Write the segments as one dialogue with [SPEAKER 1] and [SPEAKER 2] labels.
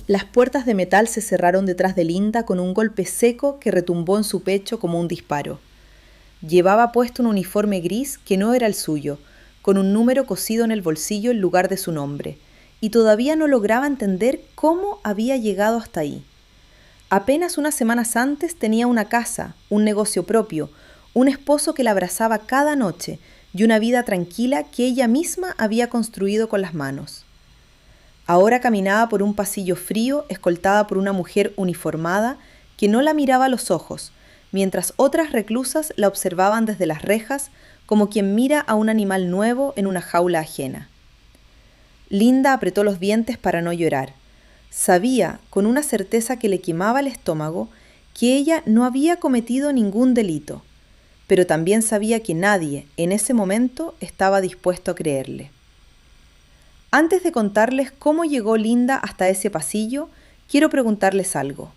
[SPEAKER 1] Las puertas de metal se cerraron detrás de Linda con un golpe seco que retumbó en su pecho como un disparo. Llevaba puesto un uniforme gris que no era el suyo, con un número cosido en el bolsillo en lugar de su nombre, y todavía no lograba entender cómo había llegado hasta ahí. Apenas unas semanas antes tenía una casa, un negocio propio, un esposo que la abrazaba cada noche y una vida tranquila que ella misma había construido con las manos. Ahora caminaba por un pasillo frío, escoltada por una mujer uniformada que no la miraba a los ojos, mientras otras reclusas la observaban desde las rejas como quien mira a un animal nuevo en una jaula ajena. Linda apretó los dientes para no llorar. Sabía, con una certeza que le quemaba el estómago, que ella no había cometido ningún delito, pero también sabía que nadie, en ese momento, estaba dispuesto a creerle. Antes de contarles cómo llegó Linda hasta ese pasillo, quiero preguntarles algo.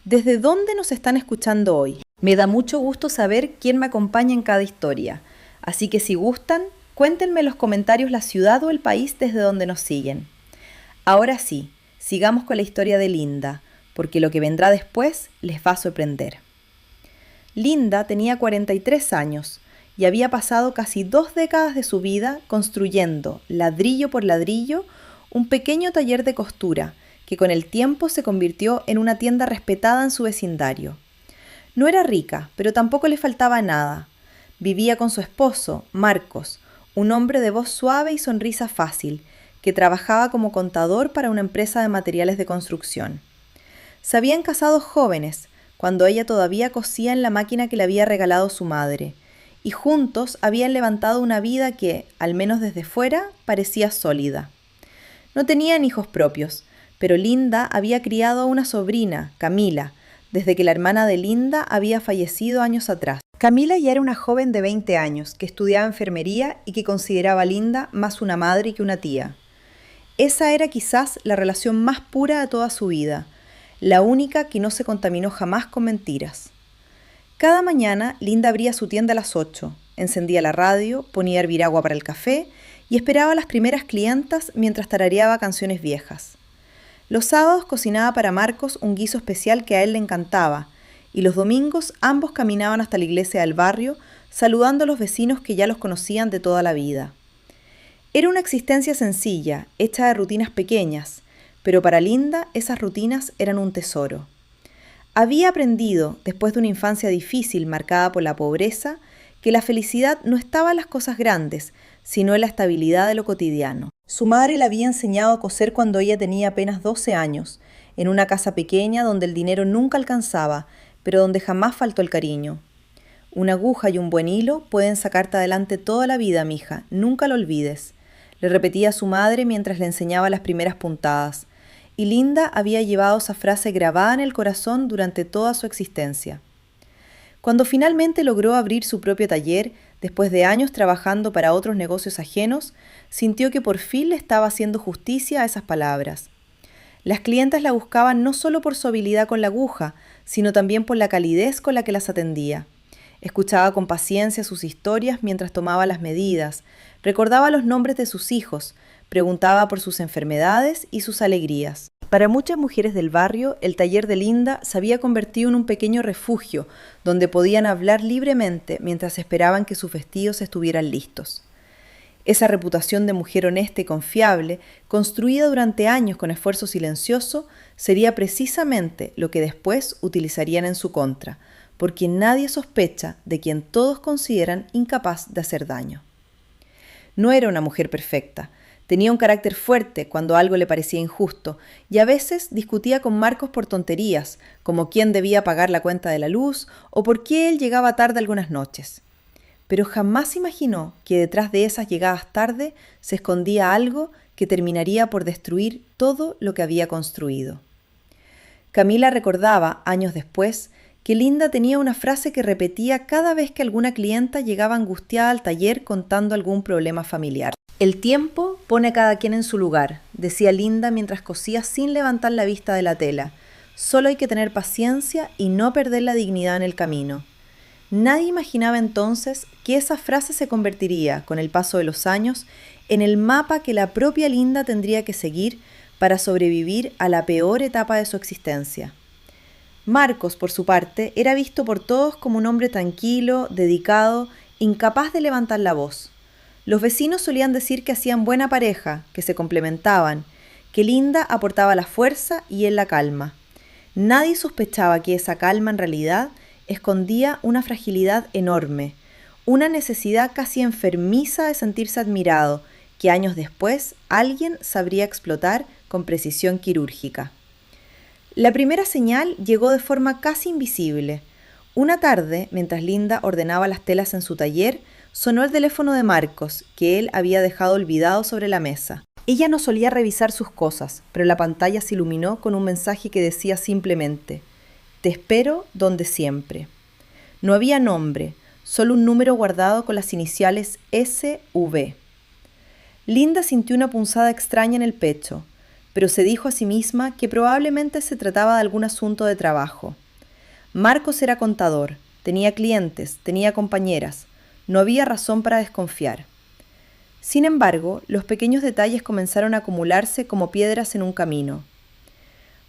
[SPEAKER 1] ¿Desde dónde nos están escuchando hoy? Me da mucho gusto saber quién me acompaña en cada historia, así que si gustan, cuéntenme en los comentarios la ciudad o el país desde donde nos siguen. Ahora sí, sigamos con la historia de Linda, porque lo que vendrá después les va a sorprender. Linda tenía 43 años y había pasado casi 2 décadas de su vida construyendo, ladrillo por ladrillo, un pequeño taller de costura que con el tiempo se convirtió en una tienda respetada en su vecindario. No era rica, pero tampoco le faltaba nada. Vivía con su esposo, Marcos, un hombre de voz suave y sonrisa fácil, que trabajaba como contador para una empresa de materiales de construcción. Se habían casado jóvenes, cuando ella todavía cosía en la máquina que le había regalado su madre, y juntos habían levantado una vida que, al menos desde fuera, parecía sólida. No tenían hijos propios, pero Linda había criado a una sobrina, Camila, desde que la hermana de Linda había fallecido años atrás. Camila ya era una joven de 20 años, que estudiaba enfermería y que consideraba a Linda más una madre que una tía. Esa era quizás la relación más pura de toda su vida, la única que no se contaminó jamás con mentiras. Cada mañana, Linda abría su tienda a las 8, encendía la radio, ponía a hervir agua para el café y esperaba a las primeras clientas mientras tarareaba canciones viejas. Los sábados cocinaba para Marcos un guiso especial que a él le encantaba, y los domingos ambos caminaban hasta la iglesia del barrio, saludando a los vecinos que ya los conocían de toda la vida. Era una existencia sencilla, hecha de rutinas pequeñas, pero para Linda esas rutinas eran un tesoro. Había aprendido, después de una infancia difícil marcada por la pobreza, que la felicidad no estaba en las cosas grandes, sino en la estabilidad de lo cotidiano. Su madre le había enseñado a coser cuando ella tenía apenas 12 años, en una casa pequeña donde el dinero nunca alcanzaba, pero donde jamás faltó el cariño. Una aguja y un buen hilo pueden sacarte adelante toda la vida, mija, nunca lo olvides, le repetía a su madre mientras le enseñaba las primeras puntadas. Y Linda había llevado esa frase grabada en el corazón durante toda su existencia. Cuando finalmente logró abrir su propio taller, después de años trabajando para otros negocios ajenos, sintió que por fin le estaba haciendo justicia a esas palabras. Las clientas la buscaban no solo por su habilidad con la aguja, sino también por la calidez con la que las atendía. Escuchaba con paciencia sus historias mientras tomaba las medidas, recordaba los nombres de sus hijos, preguntaba por sus enfermedades y sus alegrías. Para muchas mujeres del barrio, el taller de Linda se había convertido en un pequeño refugio donde podían hablar libremente mientras esperaban que sus vestidos estuvieran listos. Esa reputación de mujer honesta y confiable, construida durante años con esfuerzo silencioso, sería precisamente lo que después utilizarían en su contra, porque nadie sospecha de quien todos consideran incapaz de hacer daño. No era una mujer perfecta. Tenía un carácter fuerte cuando algo le parecía injusto y a veces discutía con Marcos por tonterías, como quién debía pagar la cuenta de la luz o por qué él llegaba tarde algunas noches. Pero jamás imaginó que detrás de esas llegadas tarde se escondía algo que terminaría por destruir todo lo que había construido. Camila recordaba, años después, que Linda tenía una frase que repetía cada vez que alguna clienta llegaba angustiada al taller contando algún problema familiar. El tiempo pone a cada quien en su lugar, decía Linda mientras cosía sin levantar la vista de la tela. Solo hay que tener paciencia y no perder la dignidad en el camino. Nadie imaginaba entonces que esa frase se convertiría, con el paso de los años, en el mapa que la propia Linda tendría que seguir para sobrevivir a la peor etapa de su existencia. Marcos, por su parte, era visto por todos como un hombre tranquilo, dedicado, incapaz de levantar la voz. Los vecinos solían decir que hacían buena pareja, que se complementaban, que Linda aportaba la fuerza y él la calma. Nadie sospechaba que esa calma en realidad escondía una fragilidad enorme, una necesidad casi enfermiza de sentirse admirado, que años después alguien sabría explotar con precisión quirúrgica. La primera señal llegó de forma casi invisible. Una tarde, mientras Linda ordenaba las telas en su taller, sonó el teléfono de Marcos, que él había dejado olvidado sobre la mesa. Ella no solía revisar sus cosas, pero la pantalla se iluminó con un mensaje que decía simplemente: «Te espero donde siempre». No había nombre, solo un número guardado con las iniciales SV. Linda sintió una punzada extraña en el pecho, pero se dijo a sí misma que probablemente se trataba de algún asunto de trabajo. Marcos era contador, tenía clientes, tenía compañeras, no había razón para desconfiar. Sin embargo, los pequeños detalles comenzaron a acumularse como piedras en un camino.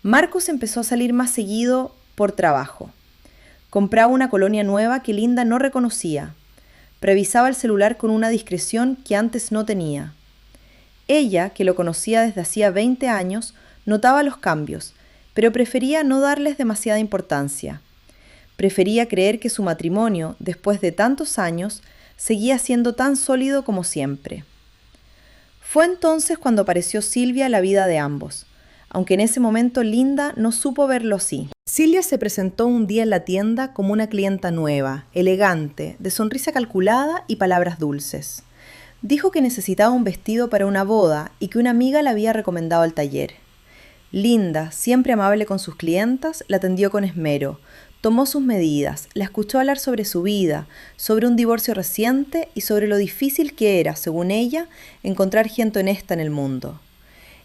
[SPEAKER 1] Marcos empezó a salir más seguido por trabajo. Compraba una colonia nueva que Linda no reconocía. Revisaba el celular con una discreción que antes no tenía. Ella, que lo conocía desde hacía 20 años, notaba los cambios, pero prefería no darles demasiada importancia. Prefería creer que su matrimonio, después de tantos años, seguía siendo tan sólido como siempre. Fue entonces cuando apareció Silvia en la vida de ambos, aunque en ese momento Linda no supo verlo así. Silvia se presentó un día en la tienda como una clienta nueva, elegante, de sonrisa calculada y palabras dulces. Dijo que necesitaba un vestido para una boda y que una amiga la había recomendado al taller. Linda, siempre amable con sus clientas, la atendió con esmero, tomó sus medidas, la escuchó hablar sobre su vida, sobre un divorcio reciente y sobre lo difícil que era, según ella, encontrar gente honesta en el mundo.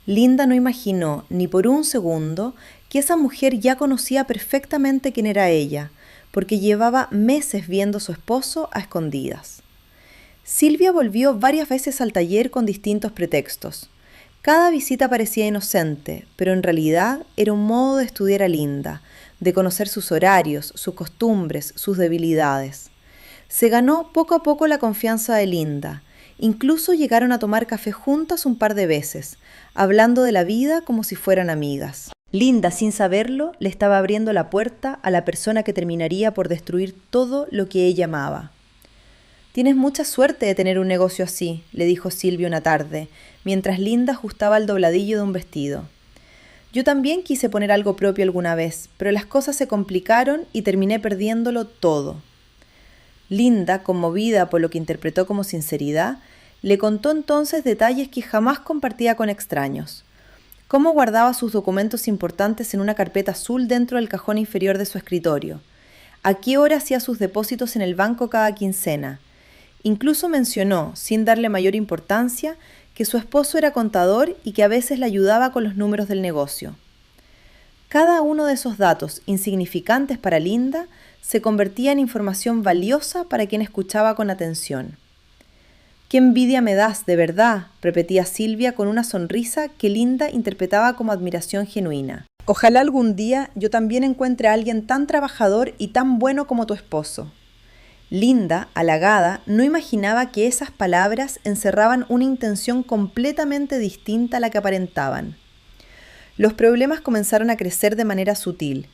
[SPEAKER 1] Linda no imaginó, ni por un segundo, que esa mujer ya conocía perfectamente quién era ella, porque llevaba meses viendo a su esposo a escondidas. Silvia volvió varias veces al taller con distintos pretextos. Cada visita parecía inocente, pero en realidad era un modo de estudiar a Linda, de conocer sus horarios, sus costumbres, sus debilidades. Se ganó poco a poco la confianza de Linda. Incluso llegaron a tomar café juntas un par de veces, hablando de la vida como si fueran amigas. Linda, sin saberlo, le estaba abriendo la puerta a la persona que terminaría por destruir todo lo que ella amaba. «Tienes mucha suerte de tener un negocio así», le dijo Silvia una tarde, mientras Linda ajustaba el dobladillo de un vestido. «Yo también quise poner algo propio alguna vez, pero las cosas se complicaron y terminé perdiéndolo todo». Linda, conmovida por lo que interpretó como sinceridad, le contó entonces detalles que jamás compartía con extraños. Cómo guardaba sus documentos importantes en una carpeta azul dentro del cajón inferior de su escritorio. A qué hora hacía sus depósitos en el banco cada quincena. Incluso mencionó, sin darle mayor importancia, que su esposo era contador y que a veces le ayudaba con los números del negocio. Cada uno de esos datos, insignificantes para Linda, se convertía en información valiosa para quien escuchaba con atención. «Qué envidia me das, de verdad», repetía Silvia con una sonrisa que Linda interpretaba como admiración genuina. «Ojalá algún día yo también encuentre a alguien tan trabajador y tan bueno como tu esposo». Linda, halagada, no imaginaba que esas palabras encerraban una intención completamente distinta a la que aparentaban. Los problemas comenzaron a crecer de manera sutil.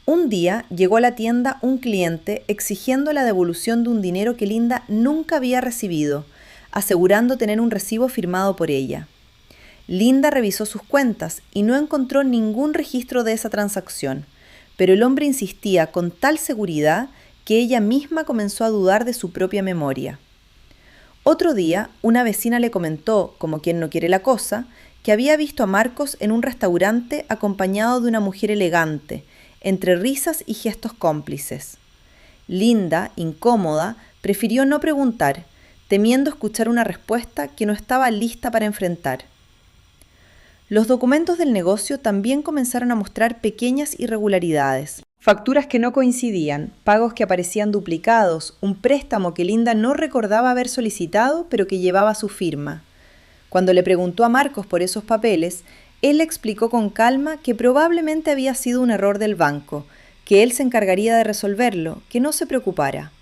[SPEAKER 1] Un día llegó a la tienda un cliente exigiendo la devolución de un dinero que Linda nunca había recibido, asegurando tener un recibo firmado por ella. Linda revisó sus cuentas y no encontró ningún registro de esa transacción, pero el hombre insistía con tal seguridad que ella misma comenzó a dudar de su propia memoria. Otro día, una vecina le comentó, como quien no quiere la cosa, que había visto a Marcos en un restaurante acompañado de una mujer elegante, entre risas y gestos cómplices. Linda, incómoda, prefirió no preguntar, temiendo escuchar una respuesta que no estaba lista para enfrentar. Los documentos del negocio también comenzaron a mostrar pequeñas irregularidades. Facturas que no coincidían, pagos que aparecían duplicados, un préstamo que Linda no recordaba haber solicitado pero que llevaba su firma. Cuando le preguntó a Marcos por esos papeles, Él le explicó con calma que probablemente había sido un error del banco, que él se encargaría de resolverlo, que no se preocupara.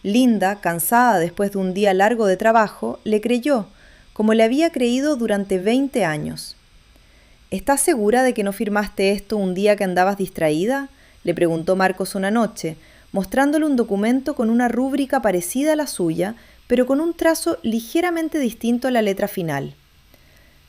[SPEAKER 1] Linda, cansada después de un día largo de trabajo, le creyó, como le había creído durante 20 años. ¿Estás segura de que no firmaste esto un día que andabas distraída?, le preguntó Marcos una noche, mostrándole un documento con una rúbrica parecida a la suya, pero con un trazo ligeramente distinto a la letra final.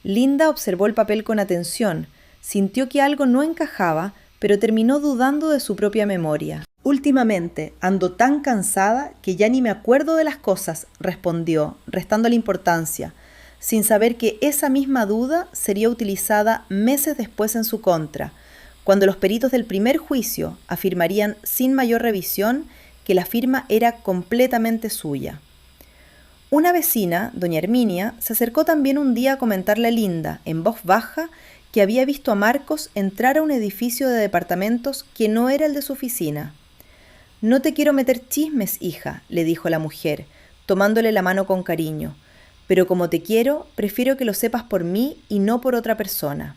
[SPEAKER 1] Linda observó el papel con atención, sintió que algo no encajaba, pero terminó dudando de su propia memoria. «Últimamente ando tan cansada que ya ni me acuerdo de las cosas», respondió, restándole importancia, sin saber que esa misma duda sería utilizada meses después en su contra, cuando los peritos del primer juicio afirmarían sin mayor revisión que la firma era completamente suya. Una vecina, doña Herminia, se acercó también un día a comentarle a Linda, en voz baja, que había visto a Marcos entrar a un edificio de departamentos que no era el de su oficina. «No te quiero meter chismes, hija», le dijo la mujer, tomándole la mano con cariño, «pero como te quiero, prefiero que lo sepas por mí y no por otra persona».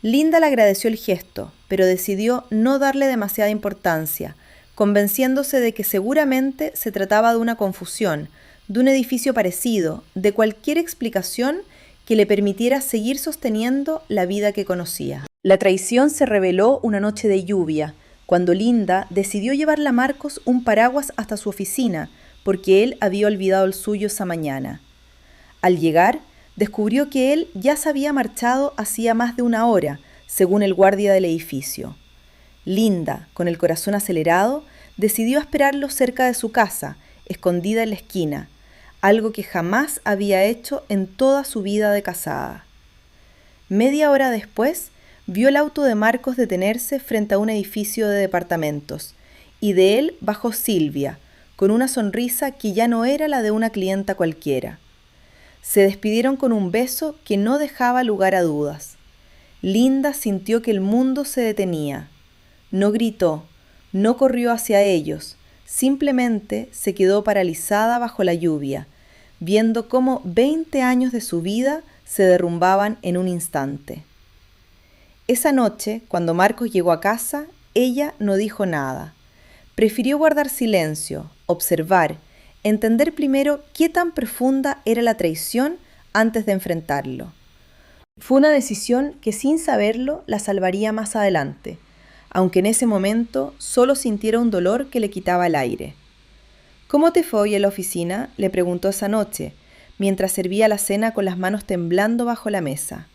[SPEAKER 1] Linda le agradeció el gesto, pero decidió no darle demasiada importancia, convenciéndose de que seguramente se trataba de una confusión, de un edificio parecido, de cualquier explicación que le permitiera seguir sosteniendo la vida que conocía. La traición se reveló una noche de lluvia, cuando Linda decidió llevarle a Marcos un paraguas hasta su oficina, porque él había olvidado el suyo esa mañana. Al llegar, descubrió que él ya se había marchado hacía más de una hora, según el guardia del edificio. Linda, con el corazón acelerado, decidió esperarlo cerca de su casa, escondida en la esquina, algo que jamás había hecho en toda su vida de casada. Media hora después, vio el auto de Marcos detenerse frente a un edificio de departamentos, y de él bajó Silvia, con una sonrisa que ya no era la de una clienta cualquiera. Se despidieron con un beso que no dejaba lugar a dudas. Linda sintió que el mundo se detenía. No gritó, no corrió hacia ellos, simplemente se quedó paralizada bajo la lluvia, viendo cómo 20 años de su vida se derrumbaban en un instante. Esa noche, cuando Marcos llegó a casa, ella no dijo nada. Prefirió guardar silencio, observar, entender primero qué tan profunda era la traición antes de enfrentarlo. Fue una decisión que sin saberlo la salvaría más adelante, aunque en ese momento solo sintiera un dolor que le quitaba el aire. «¿Cómo te fue hoy en la oficina?», le preguntó esa noche, mientras servía la cena con las manos temblando bajo la mesa.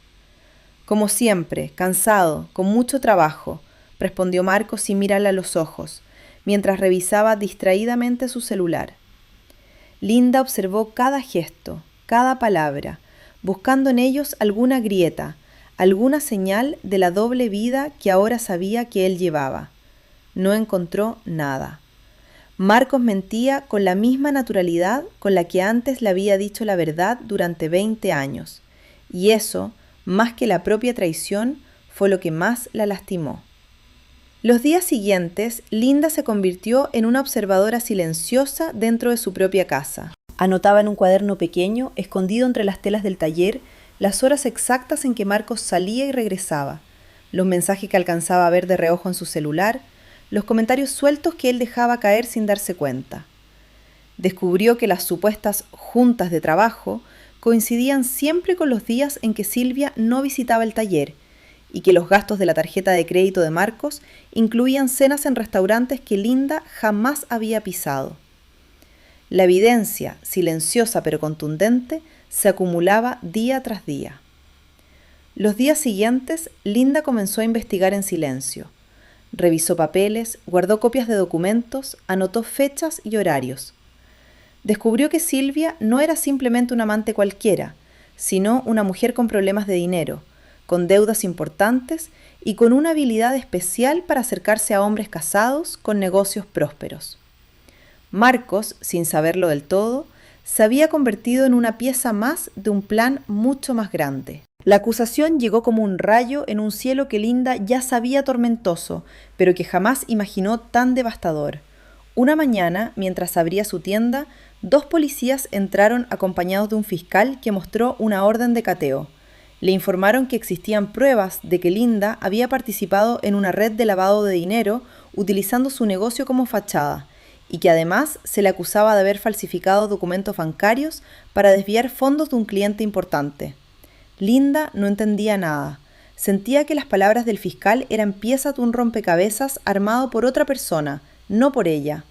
[SPEAKER 1] «Como siempre, cansado, con mucho trabajo», respondió Marcos sin mirarle a los ojos, mientras revisaba distraídamente su celular. Linda observó cada gesto, cada palabra, buscando en ellos alguna grieta, alguna señal de la doble vida que ahora sabía que él llevaba. No encontró nada. Marcos mentía con la misma naturalidad con la que antes le había dicho la verdad durante 20 años, y eso, más que la propia traición, fue lo que más la lastimó. Los días siguientes, Linda se convirtió en una observadora silenciosa dentro de su propia casa. Anotaba en un cuaderno pequeño, escondido entre las telas del taller, las horas exactas en que Marcos salía y regresaba, los mensajes que alcanzaba a ver de reojo en su celular, los comentarios sueltos que él dejaba caer sin darse cuenta. Descubrió que las supuestas juntas de trabajo coincidían siempre con los días en que Silvia no visitaba el taller, y que los gastos de la tarjeta de crédito de Marcos incluían cenas en restaurantes que Linda jamás había pisado. La evidencia, silenciosa pero contundente, se acumulaba día tras día. Los días siguientes, Linda comenzó a investigar en silencio. Revisó papeles, guardó copias de documentos, anotó fechas y horarios. Descubrió que Silvia no era simplemente una amante cualquiera, sino una mujer con problemas de dinero, con deudas importantes y con una habilidad especial para acercarse a hombres casados con negocios prósperos. Marcos, sin saberlo del todo, se había convertido en una pieza más de un plan mucho más grande. La acusación llegó como un rayo en un cielo que Linda ya sabía tormentoso, pero que jamás imaginó tan devastador. Una mañana, mientras abría su tienda, 2 policías entraron acompañados de un fiscal que mostró una orden de cateo. Le informaron que existían pruebas de que Linda había participado en una red de lavado de dinero utilizando su negocio como fachada y que además se le acusaba de haber falsificado documentos bancarios para desviar fondos de un cliente importante. Linda no entendía nada. Sentía que las palabras del fiscal eran piezas de un rompecabezas armado por otra persona, no por ella.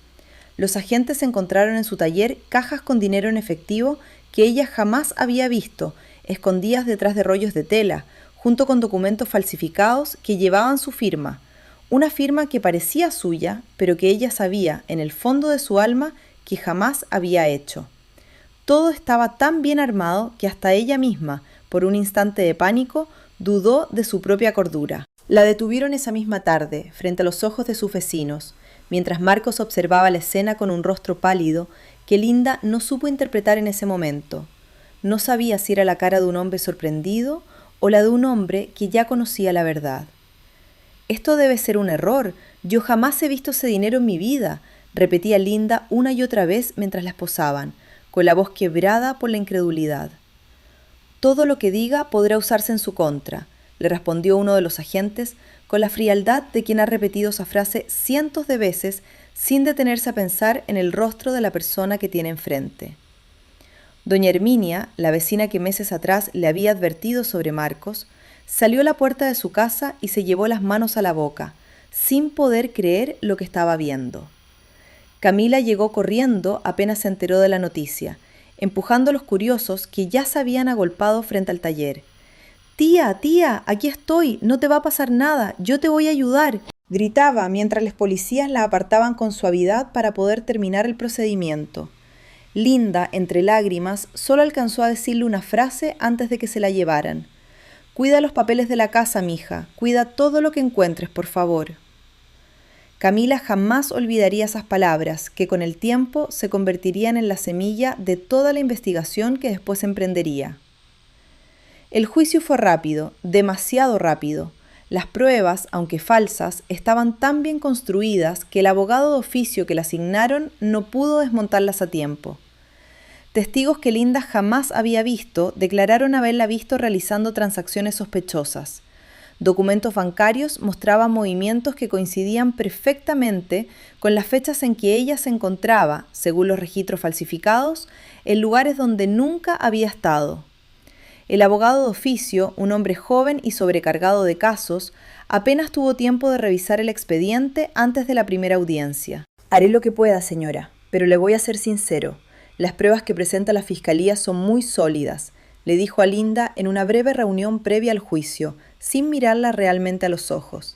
[SPEAKER 1] Los agentes encontraron en su taller cajas con dinero en efectivo que ella jamás había visto, escondidas detrás de rollos de tela, junto con documentos falsificados que llevaban su firma, una firma que parecía suya, pero que ella sabía, en el fondo de su alma, que jamás había hecho. Todo estaba tan bien armado que hasta ella misma, por un instante de pánico, dudó de su propia cordura. La detuvieron esa misma tarde, frente a los ojos de sus vecinos, mientras Marcos observaba la escena con un rostro pálido que Linda no supo interpretar en ese momento. No sabía si era la cara de un hombre sorprendido o la de un hombre que ya conocía la verdad. «Esto debe ser un error. Yo jamás he visto ese dinero en mi vida», repetía Linda una y otra vez mientras la esposaban, con la voz quebrada por la incredulidad. «Todo lo que diga podrá usarse en su contra», le respondió uno de los agentes con la frialdad de quien ha repetido esa frase cientos de veces sin detenerse a pensar en el rostro de la persona que tiene enfrente. Doña Herminia, la vecina que meses atrás le había advertido sobre Marcos, salió a la puerta de su casa y se llevó las manos a la boca, sin poder creer lo que estaba viendo. Camila llegó corriendo apenas se enteró de la noticia, empujando a los curiosos que ya se habían agolpado frente al taller. «Tía, tía, aquí estoy, no te va a pasar nada, yo te voy a ayudar», gritaba mientras los policías la apartaban con suavidad para poder terminar el procedimiento. Linda, entre lágrimas, solo alcanzó a decirle una frase antes de que se la llevaran. «Cuida los papeles de la casa, mija, cuida todo lo que encuentres, por favor». Camila jamás olvidaría esas palabras, que con el tiempo se convertirían en la semilla de toda la investigación que después emprendería. El juicio fue rápido, demasiado rápido. Las pruebas, aunque falsas, estaban tan bien construidas que el abogado de oficio que le asignaron no pudo desmontarlas a tiempo. Testigos que Linda jamás había visto declararon haberla visto realizando transacciones sospechosas. Documentos bancarios mostraban movimientos que coincidían perfectamente con las fechas en que ella se encontraba, según los registros falsificados, en lugares donde nunca había estado. El abogado de oficio, un hombre joven y sobrecargado de casos, apenas tuvo tiempo de revisar el expediente antes de la primera audiencia. «Haré lo que pueda, señora, pero le voy a ser sincero. Las pruebas que presenta la Fiscalía son muy sólidas», le dijo a Linda en una breve reunión previa al juicio, sin mirarla realmente a los ojos.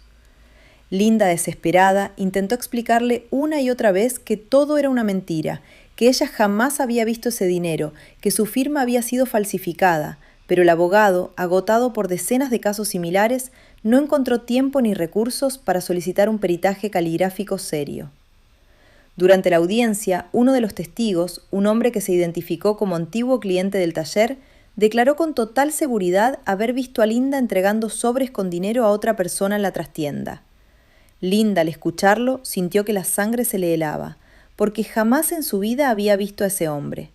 [SPEAKER 1] Linda, desesperada, intentó explicarle una y otra vez que todo era una mentira, que ella jamás había visto ese dinero, que su firma había sido falsificada, pero el abogado, agotado por decenas de casos similares, no encontró tiempo ni recursos para solicitar un peritaje caligráfico serio. Durante la audiencia, uno de los testigos, un hombre que se identificó como antiguo cliente del taller, declaró con total seguridad haber visto a Linda entregando sobres con dinero a otra persona en la trastienda. Linda, al escucharlo, sintió que la sangre se le helaba, porque jamás en su vida había visto a ese hombre.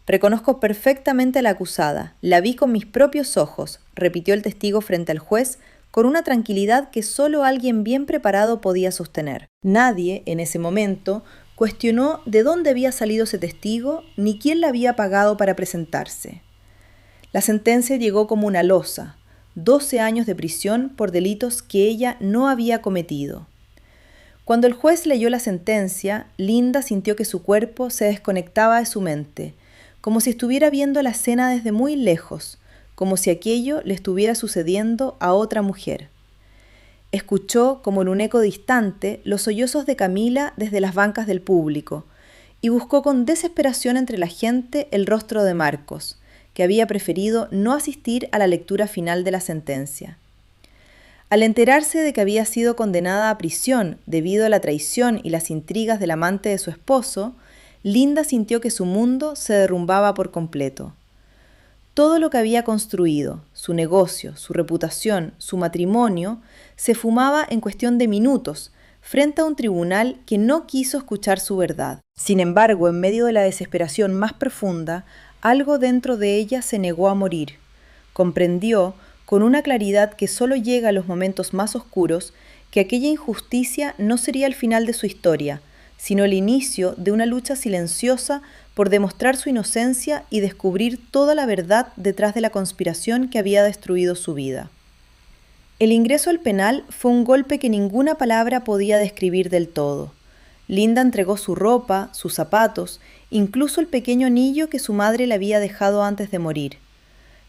[SPEAKER 1] «Reconozco perfectamente a la acusada, la vi con mis propios ojos», repitió el testigo frente al juez, con una tranquilidad que solo alguien bien preparado podía sostener. Nadie, en ese momento, cuestionó de dónde había salido ese testigo ni quién la había pagado para presentarse. La sentencia llegó como una losa, 12 años de prisión por delitos que ella no había cometido. Cuando el juez leyó la sentencia, Linda sintió que su cuerpo se desconectaba de su mente, como si estuviera viendo la escena desde muy lejos, como si aquello le estuviera sucediendo a otra mujer. Escuchó, como en un eco distante, los sollozos de Camila desde las bancas del público, y buscó con desesperación entre la gente el rostro de Marcos, que había preferido no asistir a la lectura final de la sentencia. Al enterarse de que había sido condenada a prisión debido a la traición y las intrigas del amante de su esposo, Linda sintió que su mundo se derrumbaba por completo. Todo lo que había construido, su negocio, su reputación, su matrimonio, se fumaba en cuestión de minutos, frente a un tribunal que no quiso escuchar su verdad. Sin embargo, en medio de la desesperación más profunda, algo dentro de ella se negó a morir. comprendió, con una claridad que solo llega a los momentos más oscuros, que aquella injusticia no sería el final de su historia, sino el inicio de una lucha silenciosa por demostrar su inocencia y descubrir toda la verdad detrás de la conspiración que había destruido su vida. El ingreso al penal fue un golpe que ninguna palabra podía describir del todo. Linda entregó su ropa, sus zapatos, incluso el pequeño anillo que su madre le había dejado antes de morir.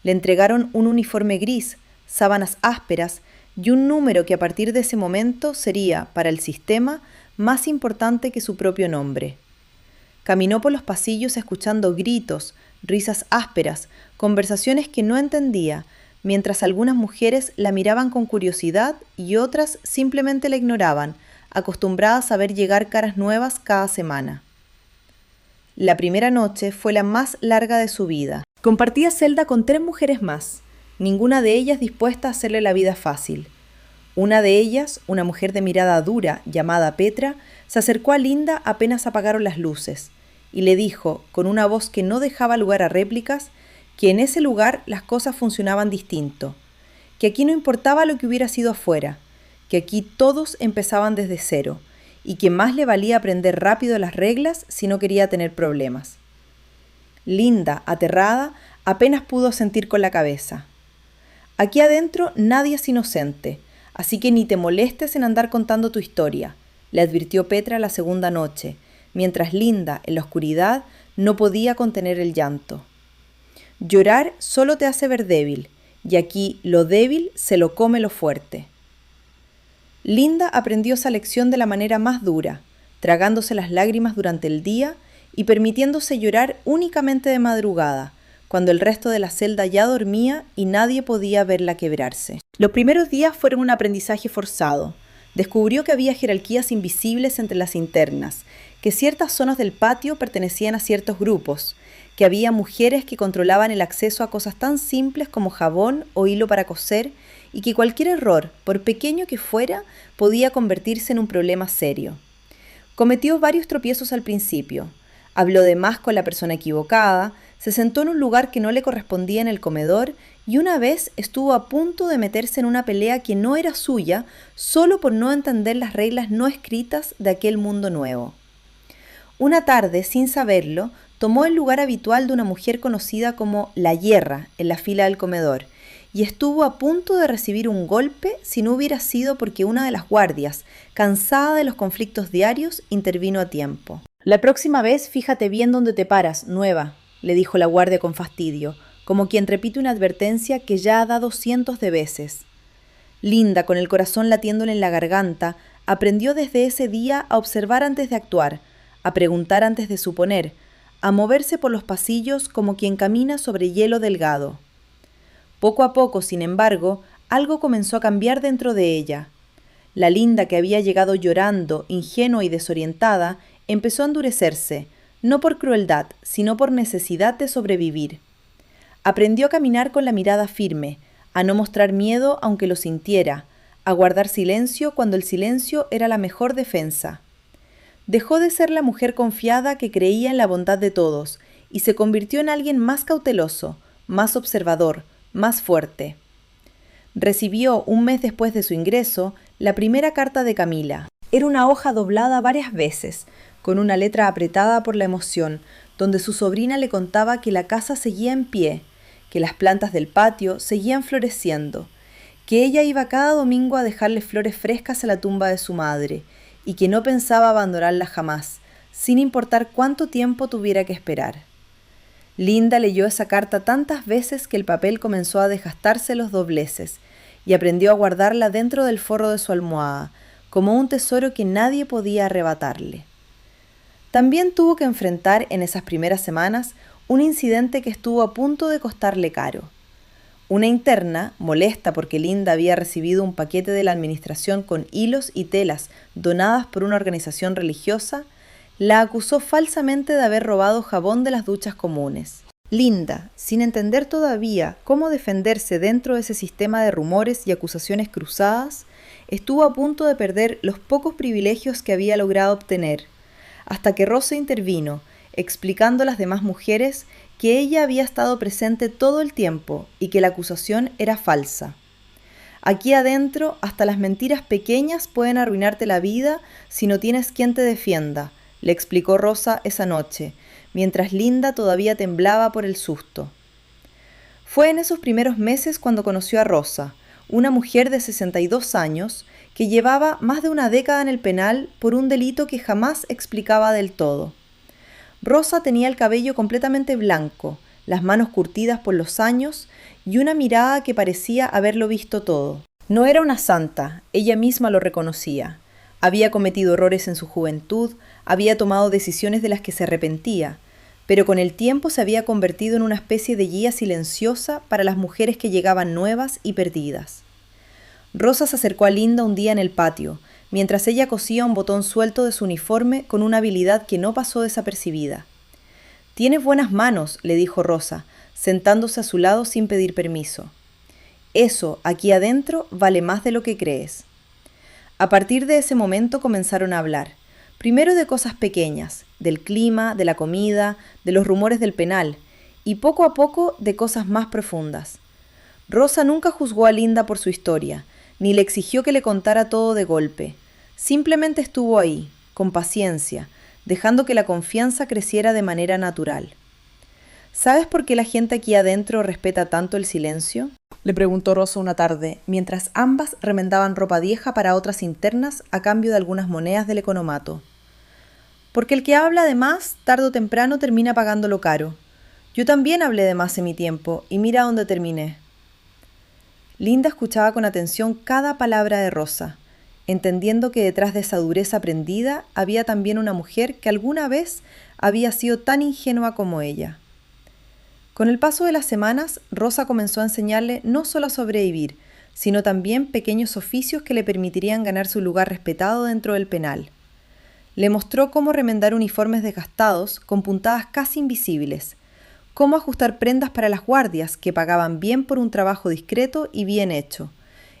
[SPEAKER 1] Le entregaron un uniforme gris, sábanas ásperas y un número que a partir de ese momento sería, para el sistema, más importante que su propio nombre. Caminó por los pasillos escuchando gritos, risas ásperas, conversaciones que no entendía, mientras algunas mujeres la miraban con curiosidad y otras simplemente la ignoraban, acostumbradas a ver llegar caras nuevas cada semana. La primera noche fue la más larga de su vida. Compartía celda con 3 mujeres más, ninguna de ellas dispuesta a hacerle la vida fácil. Una de ellas, una mujer de mirada dura llamada Petra, se acercó a Linda apenas apagaron las luces y le dijo, con una voz que no dejaba lugar a réplicas, que en ese lugar las cosas funcionaban distinto, que aquí no importaba lo que hubiera sido afuera, que aquí todos empezaban desde cero y que más le valía aprender rápido las reglas si no quería tener problemas. Linda, aterrada, apenas pudo asentir con la cabeza. Aquí adentro nadie es inocente, así que ni te molestes en andar contando tu historia, le advirtió Petra la segunda noche, mientras Linda, en la oscuridad, no podía contener el llanto. Llorar solo te hace ver débil, y aquí lo débil se lo come lo fuerte. Linda aprendió esa lección de la manera más dura, tragándose las lágrimas durante el día y permitiéndose llorar únicamente de madrugada, cuando el resto de la celda ya dormía y nadie podía verla quebrarse. Los primeros días fueron un aprendizaje forzado. Descubrió que había jerarquías invisibles entre las internas, que ciertas zonas del patio pertenecían a ciertos grupos, que había mujeres que controlaban el acceso a cosas tan simples como jabón o hilo para coser, y que cualquier error, por pequeño que fuera, podía convertirse en un problema serio. Cometió varios tropiezos al principio. Habló de más con la persona equivocada, se sentó en un lugar que no le correspondía en el comedor y una vez estuvo a punto de meterse en una pelea que no era suya solo por no entender las reglas no escritas de aquel mundo nuevo. Una tarde, sin saberlo, tomó el lugar habitual de una mujer conocida como la Hierra en la fila del comedor y estuvo a punto de recibir un golpe si no hubiera sido porque una de las guardias, cansada de los conflictos diarios, intervino a tiempo. «La próxima vez fíjate bien dónde te paras, nueva», le dijo la guardia con fastidio, como quien repite una advertencia que ya ha dado cientos de veces. Linda, con el corazón latiéndole en la garganta, aprendió desde ese día a observar antes de actuar, a preguntar antes de suponer, a moverse por los pasillos como quien camina sobre hielo delgado. Poco a poco, sin embargo, algo comenzó a cambiar dentro de ella. La Linda que había llegado llorando, ingenua y desorientada, empezó a endurecerse, no por crueldad, sino por necesidad de sobrevivir. Aprendió a caminar con la mirada firme, a no mostrar miedo aunque lo sintiera, a guardar silencio cuando el silencio era la mejor defensa. Dejó de ser la mujer confiada que creía en la bondad de todos y se convirtió en alguien más cauteloso, más observador, más fuerte. Recibió, un mes después de su ingreso, la primera carta de Camila. Era una hoja doblada varias veces, con una letra apretada por la emoción, donde su sobrina le contaba que la casa seguía en pie, que las plantas del patio seguían floreciendo, que ella iba cada domingo a dejarle flores frescas a la tumba de su madre, y que no pensaba abandonarla jamás, sin importar cuánto tiempo tuviera que esperar. Linda leyó esa carta tantas veces que el papel comenzó a desgastarse los dobleces, y aprendió a guardarla dentro del forro de su almohada, como un tesoro que nadie podía arrebatarle. También tuvo que enfrentar en esas primeras semanas un incidente que estuvo a punto de costarle caro. Una interna, molesta porque Linda había recibido un paquete de la administración con hilos y telas donadas por una organización religiosa, la acusó falsamente de haber robado jabón de las duchas comunes. Linda, sin entender todavía cómo defenderse dentro de ese sistema de rumores y acusaciones cruzadas, estuvo a punto de perder los pocos privilegios que había logrado obtener, hasta que Rosa intervino, explicando a las demás mujeres que ella había estado presente todo el tiempo y que la acusación era falsa. Aquí adentro, hasta las mentiras pequeñas pueden arruinarte la vida si no tienes quien te defienda, le explicó Rosa esa noche, mientras Linda todavía temblaba por el susto. Fue en esos primeros meses cuando conoció a Rosa, una mujer de 62 años que llevaba más de una década en el penal por un delito que jamás explicaba del todo. Rosa tenía el cabello completamente blanco, las manos curtidas por los años y una mirada que parecía haberlo visto todo. No era una santa, ella misma lo reconocía. Había cometido errores en su juventud, había tomado decisiones de las que se arrepentía, pero con el tiempo se había convertido en una especie de guía silenciosa para las mujeres que llegaban nuevas y perdidas. Rosa se acercó a Linda un día en el patio, mientras ella cosía un botón suelto de su uniforme con una habilidad que no pasó desapercibida. «Tienes buenas manos», le dijo Rosa, sentándose a su lado sin pedir permiso. «Eso, aquí adentro, vale más de lo que crees». A partir de ese momento comenzaron a hablar, primero de cosas pequeñas, del clima, de la comida, de los rumores del penal, y poco a poco de cosas más profundas. Rosa nunca juzgó a Linda por su historia, ni le exigió que le contara todo de golpe. Simplemente estuvo ahí, con paciencia, dejando que la confianza creciera de manera natural. ¿Sabes por qué la gente aquí adentro respeta tanto el silencio?, le preguntó Rosa una tarde, mientras ambas remendaban ropa vieja para otras internas a cambio de algunas monedas del economato. Porque el que habla de más, tarde o temprano termina pagándolo caro. Yo también hablé de más en mi tiempo, y mira dónde terminé. Linda escuchaba con atención cada palabra de Rosa, entendiendo que detrás de esa dureza aprendida había también una mujer que alguna vez había sido tan ingenua como ella. Con el paso de las semanas, Rosa comenzó a enseñarle no solo a sobrevivir, sino también pequeños oficios que le permitirían ganar su lugar respetado dentro del penal. Le mostró cómo remendar uniformes desgastados con puntadas casi invisibles, cómo ajustar prendas para las guardias que pagaban bien por un trabajo discreto y bien hecho,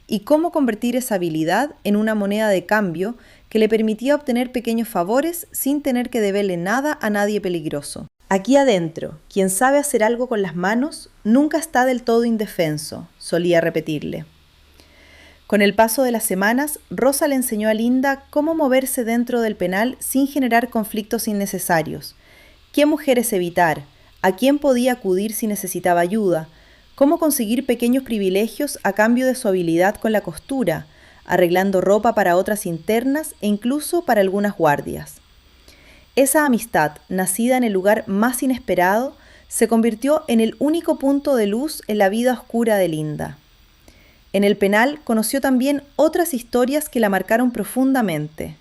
[SPEAKER 1] y cómo convertir esa habilidad en una moneda de cambio que le permitía obtener pequeños favores sin tener que deberle nada a nadie peligroso. Aquí adentro, quien sabe hacer algo con las manos nunca está del todo indefenso, solía repetirle. Con el paso de las semanas, Rosa le enseñó a Linda cómo moverse dentro del penal sin generar conflictos innecesarios, qué mujeres evitar, a quién podía acudir si necesitaba ayuda, cómo conseguir pequeños privilegios a cambio de su habilidad con la costura, arreglando ropa para otras internas e incluso para algunas guardias. Esa amistad, nacida en el lugar más inesperado, se convirtió en el único punto de luz en la vida oscura de Linda. En el penal conoció también otras historias que la marcaron profundamente.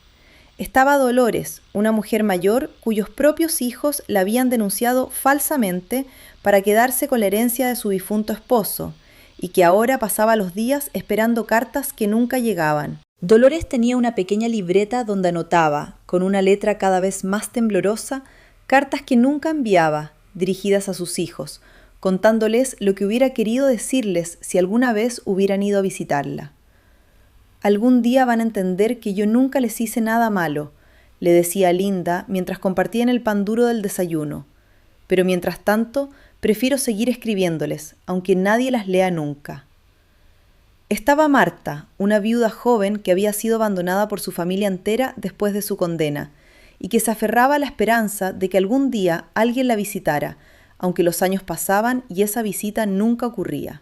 [SPEAKER 1] Estaba Dolores, una mujer mayor cuyos propios hijos la habían denunciado falsamente para quedarse con la herencia de su difunto esposo, y que ahora pasaba los días esperando cartas que nunca llegaban. Dolores tenía una pequeña libreta donde anotaba, con una letra cada vez más temblorosa, cartas que nunca enviaba, dirigidas a sus hijos, contándoles lo que hubiera querido decirles si alguna vez hubieran ido a visitarla. «Algún día van a entender que yo nunca les hice nada malo», le decía a Linda mientras compartían el pan duro del desayuno. «Pero mientras tanto, prefiero seguir escribiéndoles, aunque nadie las lea nunca». Estaba Marta, una viuda joven que había sido abandonada por su familia entera después de su condena, y que se aferraba a la esperanza de que algún día alguien la visitara, aunque los años pasaban y esa visita nunca ocurría.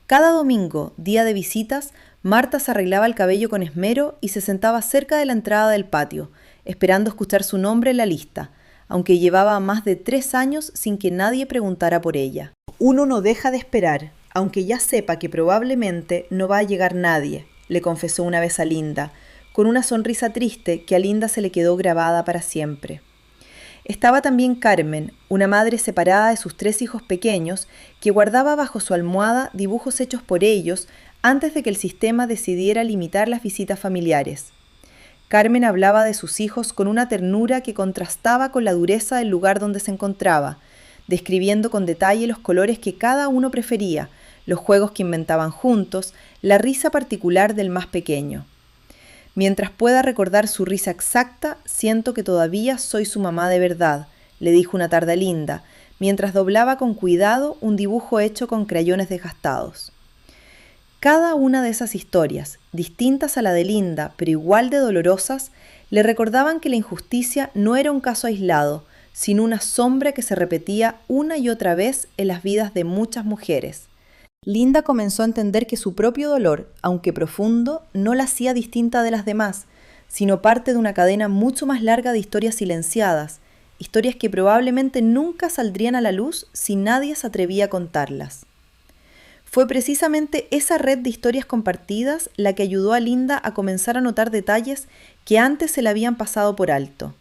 [SPEAKER 1] Cada domingo, día de visitas, Marta se arreglaba el cabello con esmero y se sentaba cerca de la entrada del patio, esperando escuchar su nombre en la lista, aunque llevaba más de 3 años sin que nadie preguntara por ella. «Uno no deja de esperar, aunque ya sepa que probablemente no va a llegar nadie», le confesó una vez a Linda, con una sonrisa triste que a Linda se le quedó grabada para siempre. Estaba también Carmen, una madre separada de sus 3 hijos pequeños, que guardaba bajo su almohada dibujos hechos por ellos antes de que el sistema decidiera limitar las visitas familiares. Carmen hablaba de sus hijos con una ternura que contrastaba con la dureza del lugar donde se encontraba, describiendo con detalle los colores que cada uno prefería, los juegos que inventaban juntos, la risa particular del más pequeño. «Mientras pueda recordar su risa exacta, siento que todavía soy su mamá de verdad», le dijo una tarde a Linda, mientras doblaba con cuidado un dibujo hecho con crayones desgastados. Cada una de esas historias, distintas a la de Linda, pero igual de dolorosas, le recordaban que la injusticia no era un caso aislado, sino una sombra que se repetía una y otra vez en las vidas de muchas mujeres. Linda comenzó a entender que su propio dolor, aunque profundo, no la hacía distinta de las demás, sino parte de una cadena mucho más larga de historias silenciadas, historias que probablemente nunca saldrían a la luz si nadie se atrevía a contarlas. Fue precisamente esa red de historias compartidas la que ayudó a Linda a comenzar a notar detalles que antes se le habían pasado por alto.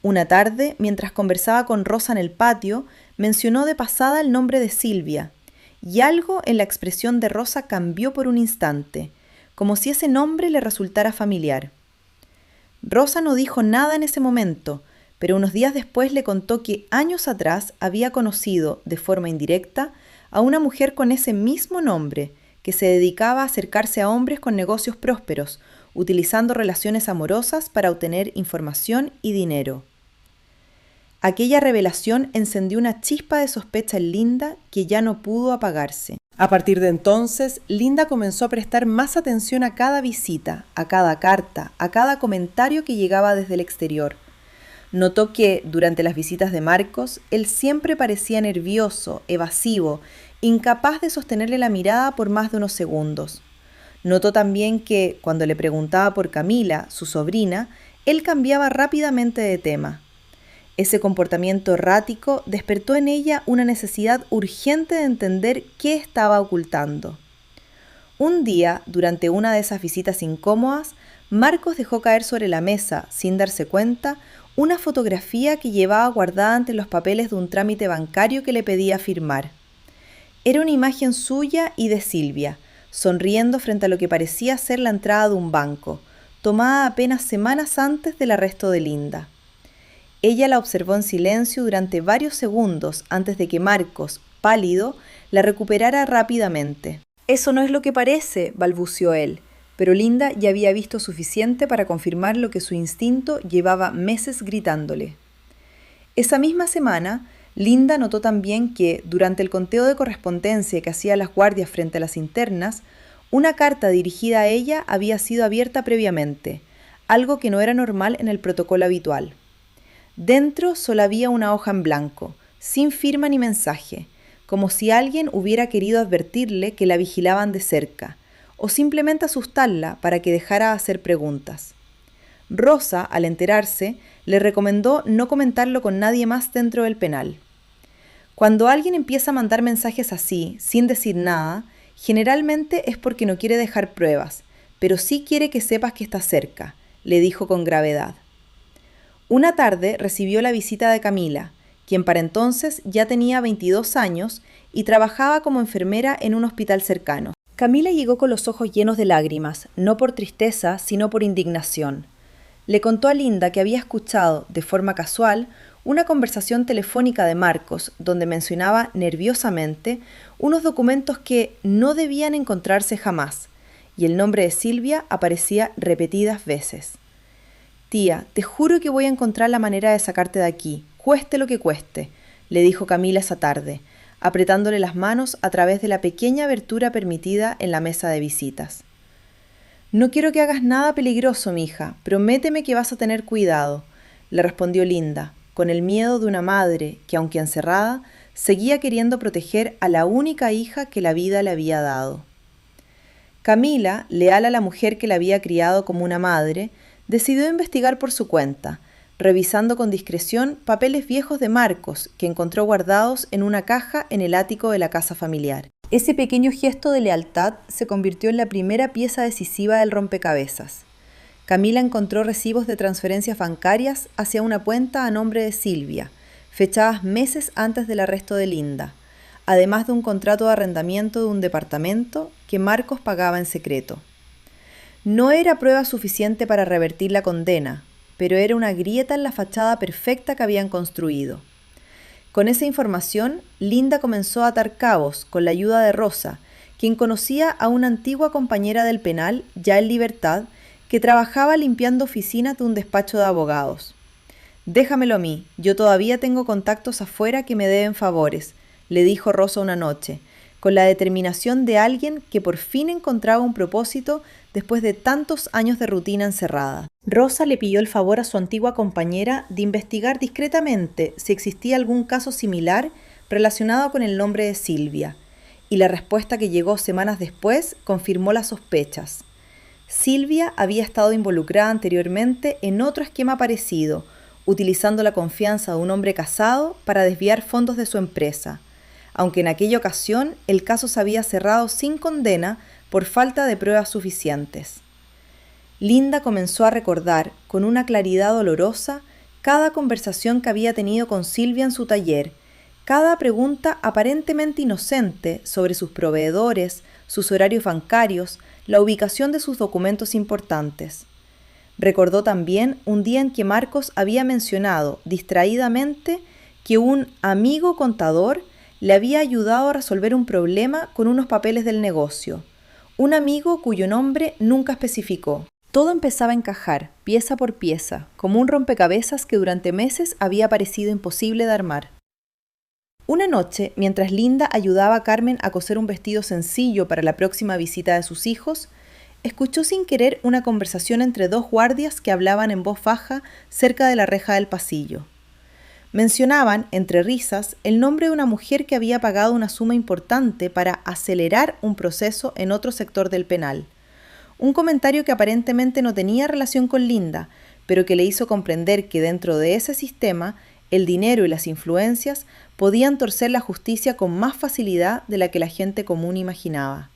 [SPEAKER 1] Una tarde, mientras conversaba con Rosa en el patio, mencionó de pasada el nombre de Silvia, y algo en la expresión de Rosa cambió por un instante, como si ese nombre le resultara familiar. Rosa no dijo nada en ese momento, pero unos días después le contó que años atrás había conocido, de forma indirecta, a una mujer con ese mismo nombre, que se dedicaba a acercarse a hombres con negocios prósperos, utilizando relaciones amorosas para obtener información y dinero. Aquella revelación encendió una chispa de sospecha en Linda que ya no pudo apagarse. A partir de entonces, Linda comenzó a prestar más atención a cada visita, a cada carta, a cada comentario que llegaba desde el exterior. Notó que, durante las visitas de Marcos, él siempre parecía nervioso, evasivo, incapaz de sostenerle la mirada por más de unos segundos. Notó también que, cuando le preguntaba por Camila, su sobrina, él cambiaba rápidamente de tema. Ese comportamiento errático despertó en ella una necesidad urgente de entender qué estaba ocultando. Un día, durante una de esas visitas incómodas, Marcos dejó caer sobre la mesa, sin darse cuenta, una fotografía que llevaba guardada entre los papeles de un trámite bancario que le pedía firmar. Era una imagen suya y de Silvia, sonriendo frente a lo que parecía ser la entrada de un banco, tomada apenas semanas antes del arresto de Linda. Ella la observó en silencio durante varios segundos antes de que Marcos, pálido, la recuperara rápidamente. «Eso no es lo que parece», balbuceó él, pero Linda ya había visto suficiente para confirmar lo que su instinto llevaba meses gritándole. Esa misma semana, Linda notó también que, durante el conteo de correspondencia que hacía las guardias frente a las internas, una carta dirigida a ella había sido abierta previamente, algo que no era normal en el protocolo habitual. Dentro solo había una hoja en blanco, sin firma ni mensaje, como si alguien hubiera querido advertirle que la vigilaban de cerca, o simplemente asustarla para que dejara de hacer preguntas. Rosa, al enterarse, le recomendó no comentarlo con nadie más dentro del penal. Cuando alguien empieza a mandar mensajes así, sin decir nada, generalmente es porque no quiere dejar pruebas, pero sí quiere que sepas que está cerca, le dijo con gravedad. Una tarde recibió la visita de Camila, quien para entonces ya tenía 22 años y trabajaba como enfermera en un hospital cercano. Camila llegó con los ojos llenos de lágrimas, no por tristeza, sino por indignación. Le contó a Linda que había escuchado, de forma casual, una conversación telefónica de Marcos, donde mencionaba nerviosamente unos documentos que no debían encontrarse jamás, y el nombre de Silvia aparecía repetidas veces. «Tía, te juro que voy a encontrar la manera de sacarte de aquí, cueste lo que cueste», le dijo Camila esa tarde, apretándole las manos a través de la pequeña abertura permitida en la mesa de visitas. «No quiero que hagas nada peligroso, mija, prométeme que vas a tener cuidado», le respondió Linda, con el miedo de una madre que, aunque encerrada, seguía queriendo proteger a la única hija que la vida le había dado. Camila, leal a la mujer que la había criado como una madre, decidió investigar por su cuenta, revisando con discreción papeles viejos de Marcos que encontró guardados en una caja en el ático de la casa familiar. Ese pequeño gesto de lealtad se convirtió en la primera pieza decisiva del rompecabezas. Camila encontró recibos de transferencias bancarias hacia una cuenta a nombre de Silvia, fechadas meses antes del arresto de Linda, además de un contrato de arrendamiento de un departamento que Marcos pagaba en secreto. No era prueba suficiente para revertir la condena, pero era una grieta en la fachada perfecta que habían construido. Con esa información, Linda comenzó a atar cabos con la ayuda de Rosa, quien conocía a una antigua compañera del penal, ya en libertad, que trabajaba limpiando oficinas de un despacho de abogados. Déjamelo a mí, yo todavía tengo contactos afuera que me deben favores, le dijo Rosa una noche, con la determinación de alguien que por fin encontraba un propósito después de tantos años de rutina encerrada. Rosa le pidió el favor a su antigua compañera de investigar discretamente si existía algún caso similar relacionado con el nombre de Silvia, y la respuesta que llegó semanas después confirmó las sospechas. Silvia había estado involucrada anteriormente en otro esquema parecido, utilizando la confianza de un hombre casado para desviar fondos de su empresa, aunque en aquella ocasión el caso se había cerrado sin condena por falta de pruebas suficientes. Linda comenzó a recordar, con una claridad dolorosa, cada conversación que había tenido con Silvia en su taller, cada pregunta aparentemente inocente sobre sus proveedores, sus horarios bancarios, la ubicación de sus documentos importantes. Recordó también un día en que Marcos había mencionado, distraídamente, que un amigo contador le había ayudado a resolver un problema con unos papeles del negocio, un amigo cuyo nombre nunca especificó. Todo empezaba a encajar, pieza por pieza, como un rompecabezas que durante meses había parecido imposible de armar. Una noche, mientras Linda ayudaba a Carmen a coser un vestido sencillo para la próxima visita de sus hijos, escuchó sin querer una conversación entre dos guardias que hablaban en voz baja cerca de la reja del pasillo. Mencionaban, entre risas, el nombre de una mujer que había pagado una suma importante para acelerar un proceso en otro sector del penal. Un comentario que aparentemente no tenía relación con Linda, pero que le hizo comprender que dentro de ese sistema, el dinero y las influencias podían torcer la justicia con más facilidad de la que la gente común imaginaba.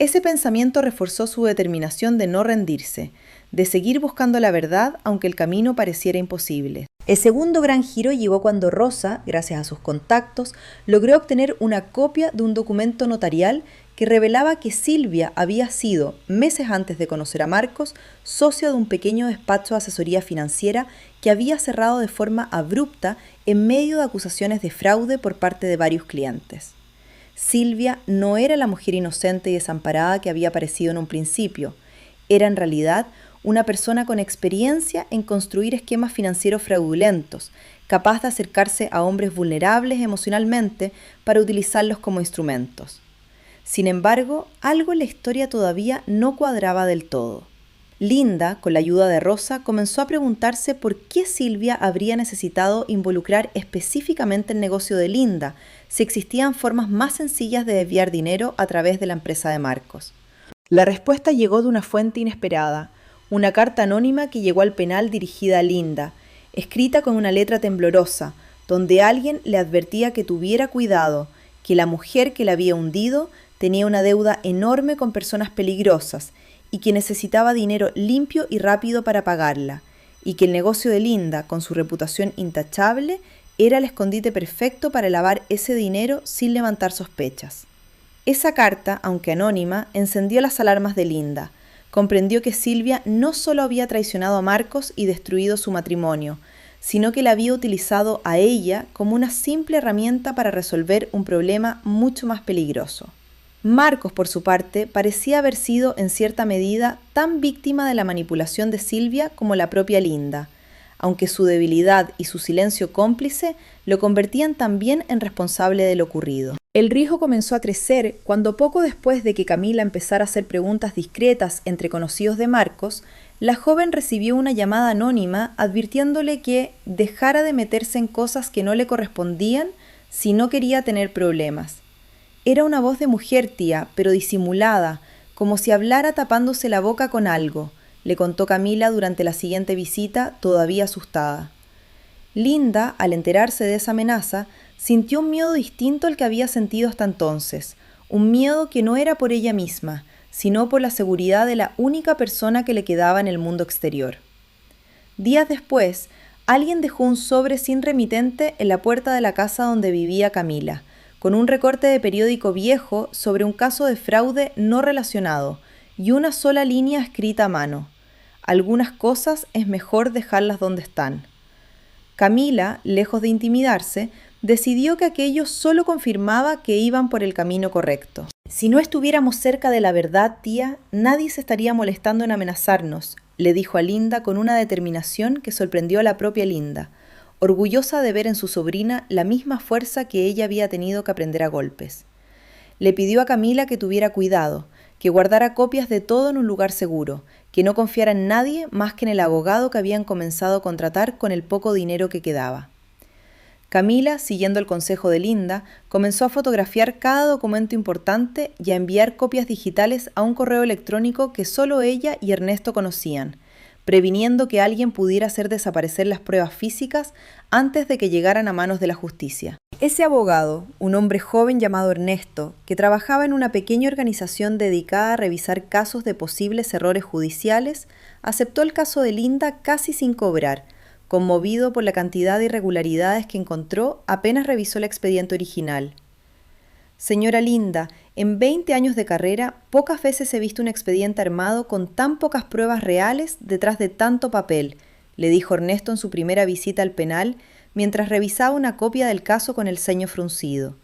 [SPEAKER 1] Ese pensamiento reforzó su determinación de no rendirse, de seguir buscando la verdad aunque el camino pareciera imposible. El segundo gran giro llegó cuando Rosa, gracias a sus contactos, logró obtener una copia de un documento notarial que revelaba que Silvia había sido, meses antes de conocer a Marcos, socio de un pequeño despacho de asesoría financiera que había cerrado de forma abrupta en medio de acusaciones de fraude por parte de varios clientes. Silvia no era la mujer inocente y desamparada que había parecido en un principio. Era en realidad una persona con experiencia en construir esquemas financieros fraudulentos, capaz de acercarse a hombres vulnerables emocionalmente para utilizarlos como instrumentos. Sin embargo, algo en la historia todavía no cuadraba del todo. Linda, con la ayuda de Rosa, comenzó a preguntarse por qué Silvia habría necesitado involucrar específicamente el negocio de Linda, si existían formas más sencillas de desviar dinero a través de la empresa de Marcos. La respuesta llegó de una fuente inesperada, una carta anónima que llegó al penal dirigida a Linda, escrita con una letra temblorosa, donde alguien le advertía que tuviera cuidado, que la mujer que la había hundido tenía una deuda enorme con personas peligrosas y que necesitaba dinero limpio y rápido para pagarla, y que el negocio de Linda, con su reputación intachable, era el escondite perfecto para lavar ese dinero sin levantar sospechas. Esa carta, aunque anónima, encendió las alarmas de Linda. Comprendió que Silvia no solo había traicionado a Marcos y destruido su matrimonio, sino que la había utilizado a ella como una simple herramienta para resolver un problema mucho más peligroso. Marcos, por su parte, parecía haber sido en cierta medida tan víctima de la manipulación de Silvia como la propia Linda, aunque su debilidad y su silencio cómplice lo convertían también en responsable de lo ocurrido. El riesgo comenzó a crecer cuando poco después de que Camila empezara a hacer preguntas discretas entre conocidos de Marcos, la joven recibió una llamada anónima advirtiéndole que dejara de meterse en cosas que no le correspondían si no quería tener problemas. Era una voz de mujer, tía, pero disimulada, como si hablara tapándose la boca con algo, le contó Camila durante la siguiente visita, todavía asustada. Linda, al enterarse de esa amenaza, sintió un miedo distinto al que había sentido hasta entonces, un miedo que no era por ella misma, sino por la seguridad de la única persona que le quedaba en el mundo exterior. Días después, alguien dejó un sobre sin remitente en la puerta de la casa donde vivía Camila, con un recorte de periódico viejo sobre un caso de fraude no relacionado y una sola línea escrita a mano. Algunas cosas es mejor dejarlas donde están. Camila, lejos de intimidarse, decidió que aquello solo confirmaba que iban por el camino correcto. «Si no estuviéramos cerca de la verdad, tía, nadie se estaría molestando en amenazarnos», le dijo a Linda con una determinación que sorprendió a la propia Linda, orgullosa de ver en su sobrina la misma fuerza que ella había tenido que aprender a golpes. Le pidió a Camila que tuviera cuidado, que guardara copias de todo en un lugar seguro, que no confiara en nadie más que en el abogado que habían comenzado a contratar con el poco dinero que quedaba. Camila, siguiendo el consejo de Linda, comenzó a fotografiar cada documento importante y a enviar copias digitales a un correo electrónico que solo ella y Ernesto conocían, previniendo que alguien pudiera hacer desaparecer las pruebas físicas antes de que llegaran a manos de la justicia. Ese abogado, un hombre joven llamado Ernesto, que trabajaba en una pequeña organización dedicada a revisar casos de posibles errores judiciales, aceptó el caso de Linda casi sin cobrar, conmovido por la cantidad de irregularidades que encontró apenas revisó el expediente original. «Señora Linda, en 20 años de carrera, pocas veces he visto un expediente armado con tan pocas pruebas reales detrás de tanto papel», le dijo Ernesto en su primera visita al penal, mientras revisaba una copia del caso con el ceño fruncido.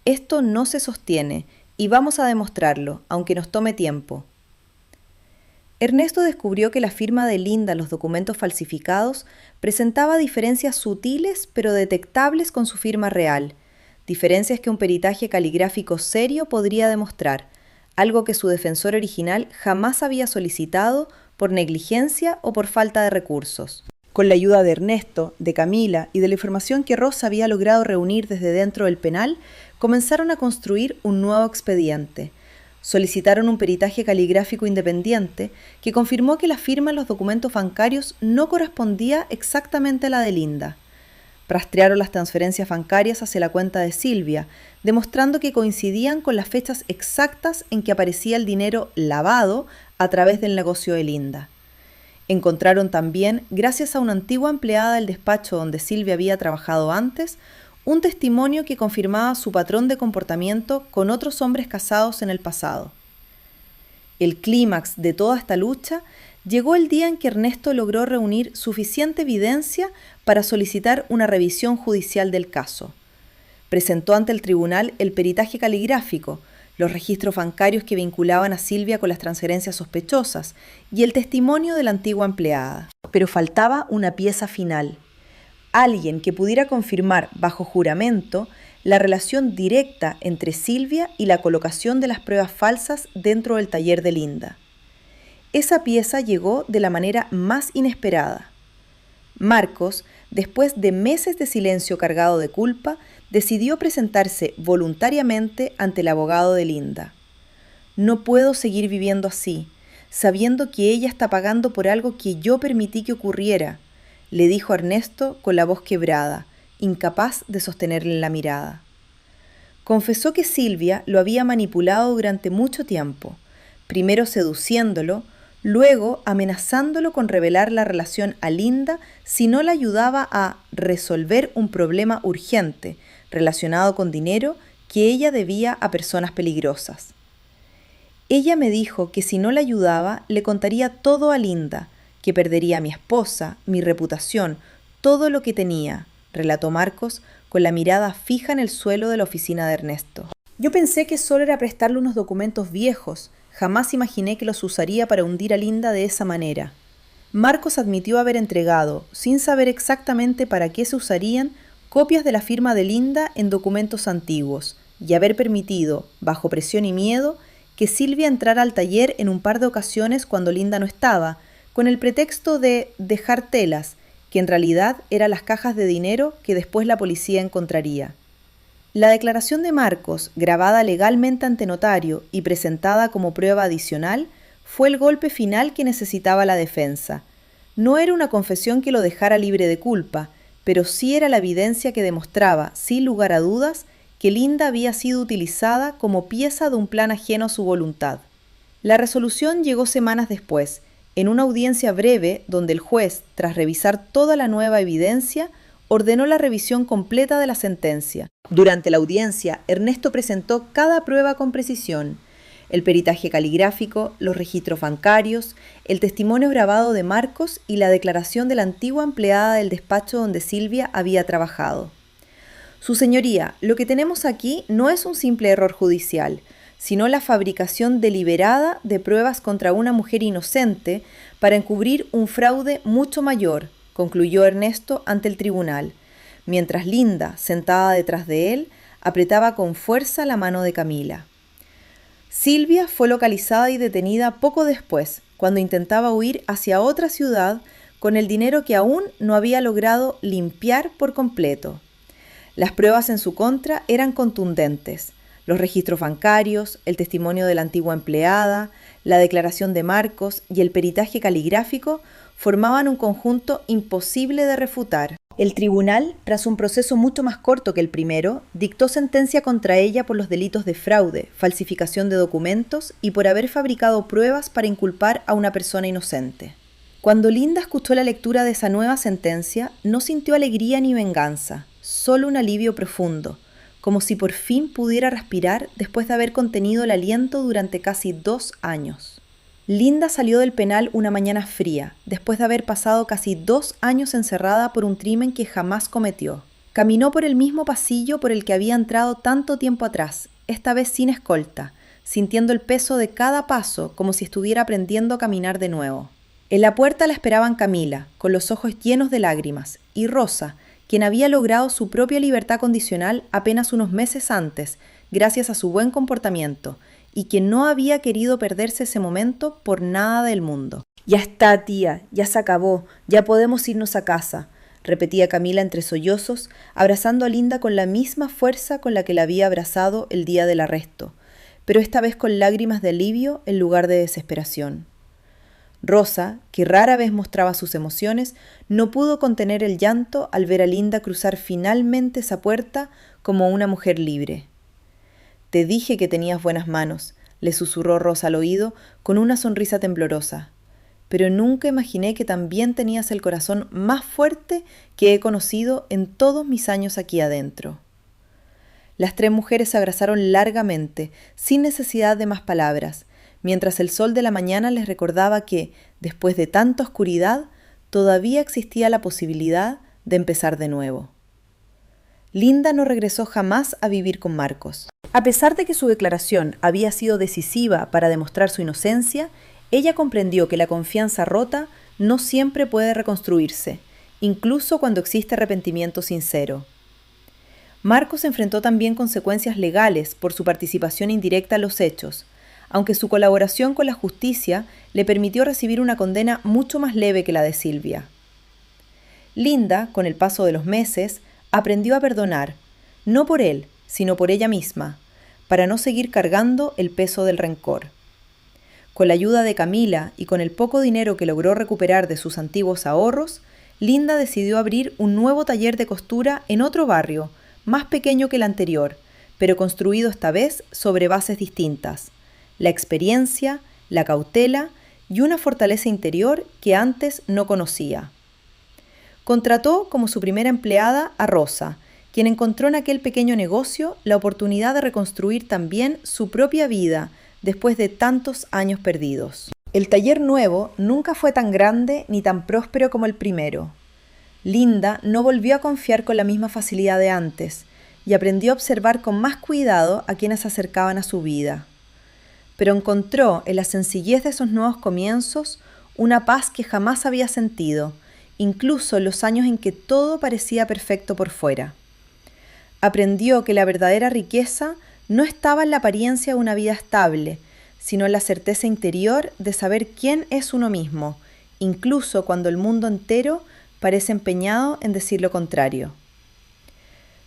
[SPEAKER 1] «Esto no se sostiene, y vamos a demostrarlo, aunque nos tome tiempo». Ernesto descubrió que la firma de Linda en los documentos falsificados presentaba diferencias sutiles pero detectables con su firma real, diferencias que un peritaje caligráfico serio podría demostrar, algo que su defensor original jamás había solicitado por negligencia o por falta de recursos. Con la ayuda de Ernesto, de Camila y de la información que Ross había logrado reunir desde dentro del penal, comenzaron a construir un nuevo expediente. Solicitaron un peritaje caligráfico independiente que confirmó que la firma en los documentos bancarios no correspondía exactamente a la de Linda. Rastrearon las transferencias bancarias hacia la cuenta de Silvia, demostrando que coincidían con las fechas exactas en que aparecía el dinero lavado a través del negocio de Linda. Encontraron también, gracias a una antigua empleada del despacho donde Silvia había trabajado antes, un testimonio que confirmaba su patrón de comportamiento con otros hombres casados en el pasado. El clímax de toda esta lucha llegó el día en que Ernesto logró reunir suficiente evidencia para solicitar una revisión judicial del caso. Presentó ante el tribunal el peritaje caligráfico, los registros bancarios que vinculaban a Silvia con las transferencias sospechosas y el testimonio de la antigua empleada. Pero faltaba una pieza final. Alguien que pudiera confirmar bajo juramento la relación directa entre Silvia y la colocación de las pruebas falsas dentro del taller de Linda. Esa pieza llegó de la manera más inesperada. Marcos, después de meses de silencio cargado de culpa, decidió presentarse voluntariamente ante el abogado de Linda. «No puedo seguir viviendo así, sabiendo que ella está pagando por algo que yo permití que ocurriera», le dijo Ernesto con la voz quebrada, incapaz de sostenerle la mirada. Confesó que Silvia lo había manipulado durante mucho tiempo, primero seduciéndolo, luego amenazándolo con revelar la relación a Linda si no la ayudaba a resolver un problema urgente relacionado con dinero que ella debía a personas peligrosas. «Ella me dijo que si no la ayudaba le contaría todo a Linda, que perdería a mi esposa, mi reputación, todo lo que tenía», relató Marcos con la mirada fija en el suelo de la oficina de Ernesto. «Yo pensé que solo era prestarle unos documentos viejos, jamás imaginé que los usaría para hundir a Linda de esa manera». Marcos admitió haber entregado, sin saber exactamente para qué se usarían, copias de la firma de Linda en documentos antiguos y haber permitido, bajo presión y miedo, que Silvia entrara al taller en un par de ocasiones cuando Linda no estaba, con el pretexto de dejar telas, que en realidad eran las cajas de dinero que después la policía encontraría. La declaración de Marcos, grabada legalmente ante notario y presentada como prueba adicional, fue el golpe final que necesitaba la defensa. No era una confesión que lo dejara libre de culpa, pero sí era la evidencia que demostraba, sin lugar a dudas, que Linda había sido utilizada como pieza de un plan ajeno a su voluntad. La resolución llegó semanas después, en una audiencia breve donde el juez, tras revisar toda la nueva evidencia, ordenó la revisión completa de la sentencia. Durante la audiencia, Ernesto presentó cada prueba con precisión: el peritaje caligráfico, los registros bancarios, el testimonio grabado de Marcos y la declaración de la antigua empleada del despacho donde Silvia había trabajado. Su señoría, lo que tenemos aquí no es un simple error judicial, sino la fabricación deliberada de pruebas contra una mujer inocente para encubrir un fraude mucho mayor, concluyó Ernesto ante el tribunal, mientras Linda, sentada detrás de él, apretaba con fuerza la mano de Camila. Silvia fue localizada y detenida poco después, cuando intentaba huir hacia otra ciudad con el dinero que aún no había logrado limpiar por completo. Las pruebas en su contra eran contundentes. Los registros bancarios, el testimonio de la antigua empleada, la declaración de Marcos y el peritaje caligráfico formaban un conjunto imposible de refutar. El tribunal, tras un proceso mucho más corto que el primero, dictó sentencia contra ella por los delitos de fraude, falsificación de documentos y por haber fabricado pruebas para inculpar a una persona inocente. Cuando Linda escuchó la lectura de esa nueva sentencia, no sintió alegría ni venganza, solo un alivio profundo, como si por fin pudiera respirar después de haber contenido el aliento durante casi 2 años. Linda salió del penal una mañana fría, después de haber pasado casi 2 años encerrada por un crimen que jamás cometió. Caminó por el mismo pasillo por el que había entrado tanto tiempo atrás, esta vez sin escolta, sintiendo el peso de cada paso como si estuviera aprendiendo a caminar de nuevo. En la puerta la esperaban Camila, con los ojos llenos de lágrimas, y Rosa, quien había logrado su propia libertad condicional apenas unos meses antes, gracias a su buen comportamiento, y quien no había querido perderse ese momento por nada del mundo. «Ya está, tía, ya se acabó, ya podemos irnos a casa», repetía Camila entre sollozos, abrazando a Linda con la misma fuerza con la que la había abrazado el día del arresto, pero esta vez con lágrimas de alivio en lugar de desesperación. Rosa, que rara vez mostraba sus emociones, no pudo contener el llanto al ver a Linda cruzar finalmente esa puerta como una mujer libre. «Te dije que tenías buenas manos», le susurró Rosa al oído con una sonrisa temblorosa, «pero nunca imaginé que también tenías el corazón más fuerte que he conocido en todos mis años aquí adentro». Las 3 mujeres se abrazaron largamente, sin necesidad de más palabras, mientras el sol de la mañana les recordaba que, después de tanta oscuridad, todavía existía la posibilidad de empezar de nuevo. Linda no regresó jamás a vivir con Marcos. A pesar de que su declaración había sido decisiva para demostrar su inocencia, ella comprendió que la confianza rota no siempre puede reconstruirse, incluso cuando existe arrepentimiento sincero. Marcos enfrentó también consecuencias legales por su participación indirecta en los hechos, aunque su colaboración con la justicia le permitió recibir una condena mucho más leve que la de Silvia. Linda, con el paso de los meses, aprendió a perdonar, no por él, sino por ella misma, para no seguir cargando el peso del rencor. Con la ayuda de Camila y con el poco dinero que logró recuperar de sus antiguos ahorros, Linda decidió abrir un nuevo taller de costura en otro barrio, más pequeño que el anterior, pero construido esta vez sobre bases distintas: la experiencia, la cautela y una fortaleza interior que antes no conocía. Contrató como su primera empleada a Rosa, quien encontró en aquel pequeño negocio la oportunidad de reconstruir también su propia vida después de tantos años perdidos. El taller nuevo nunca fue tan grande ni tan próspero como el primero. Linda no volvió a confiar con la misma facilidad de antes y aprendió a observar con más cuidado a quienes se acercaban a su vida. Pero encontró en la sencillez de esos nuevos comienzos una paz que jamás había sentido, incluso en los años en que todo parecía perfecto por fuera. Aprendió que la verdadera riqueza no estaba en la apariencia de una vida estable, sino en la certeza interior de saber quién es uno mismo, incluso cuando el mundo entero parece empeñado en decir lo contrario.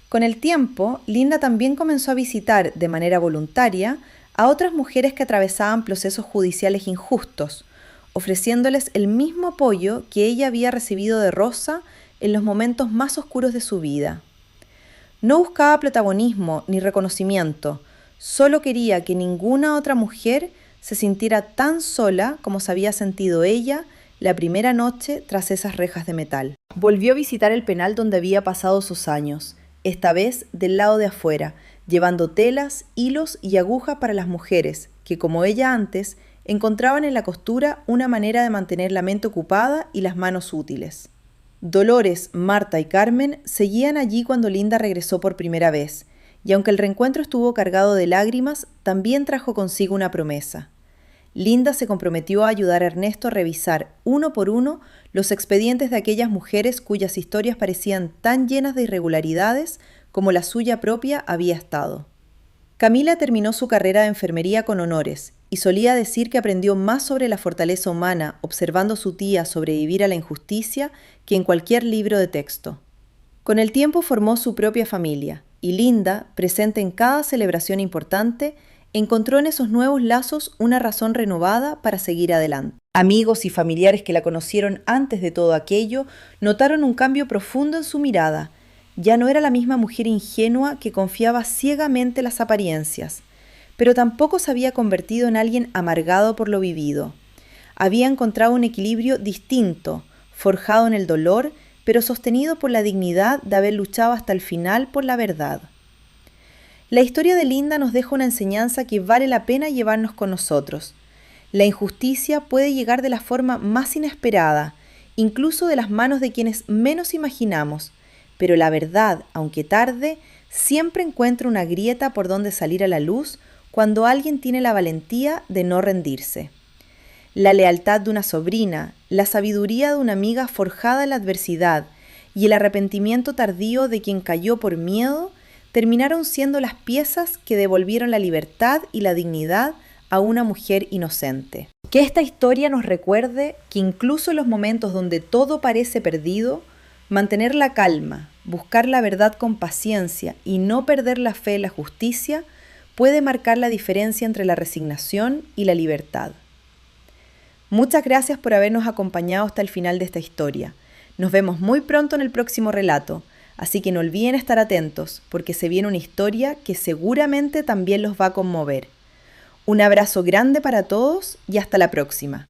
[SPEAKER 1] Con el tiempo, Linda también comenzó a visitar de manera voluntaria a otras mujeres que atravesaban procesos judiciales injustos, ofreciéndoles el mismo apoyo que ella había recibido de Rosa en los momentos más oscuros de su vida. No buscaba protagonismo ni reconocimiento, solo quería que ninguna otra mujer se sintiera tan sola como se había sentido ella la primera noche tras esas rejas de metal. Volvió a visitar el penal donde había pasado sus años, esta vez del lado de afuera, llevando telas, hilos y agujas para las mujeres, que como ella antes, encontraban en la costura una manera de mantener la mente ocupada y las manos útiles. Dolores, Marta y Carmen seguían allí cuando Linda regresó por primera vez, y aunque el reencuentro estuvo cargado de lágrimas, también trajo consigo una promesa. Linda se comprometió a ayudar a Ernesto a revisar uno por uno los expedientes de aquellas mujeres cuyas historias parecían tan llenas de irregularidades como la suya propia había estado. Camila terminó su carrera de enfermería con honores y solía decir que aprendió más sobre la fortaleza humana observando a su tía sobrevivir a la injusticia que en cualquier libro de texto. Con el tiempo formó su propia familia y Linda, presente en cada celebración importante, encontró en esos nuevos lazos una razón renovada para seguir adelante. Amigos y familiares que la conocieron antes de todo aquello notaron un cambio profundo en su mirada. Ya no era la misma mujer ingenua que confiaba ciegamente en las apariencias, pero tampoco se había convertido en alguien amargado por lo vivido. Había encontrado un equilibrio distinto, forjado en el dolor, pero sostenido por la dignidad de haber luchado hasta el final por la verdad. La historia de Linda nos deja una enseñanza que vale la pena llevarnos con nosotros. La injusticia puede llegar de la forma más inesperada, incluso de las manos de quienes menos imaginamos, pero la verdad, aunque tarde, siempre encuentra una grieta por donde salir a la luz cuando alguien tiene la valentía de no rendirse. La lealtad de una sobrina, la sabiduría de una amiga forjada en la adversidad y el arrepentimiento tardío de quien cayó por miedo terminaron siendo las piezas que devolvieron la libertad y la dignidad a una mujer inocente. Que esta historia nos recuerde que incluso en los momentos donde todo parece perdido, mantener la calma, buscar la verdad con paciencia y no perder la fe en la justicia puede marcar la diferencia entre la resignación y la libertad. Muchas gracias por habernos acompañado hasta el final de esta historia. Nos vemos muy pronto en el próximo relato. Así que no olviden estar atentos, porque se viene una historia que seguramente también los va a conmover. Un abrazo grande para todos y hasta la próxima.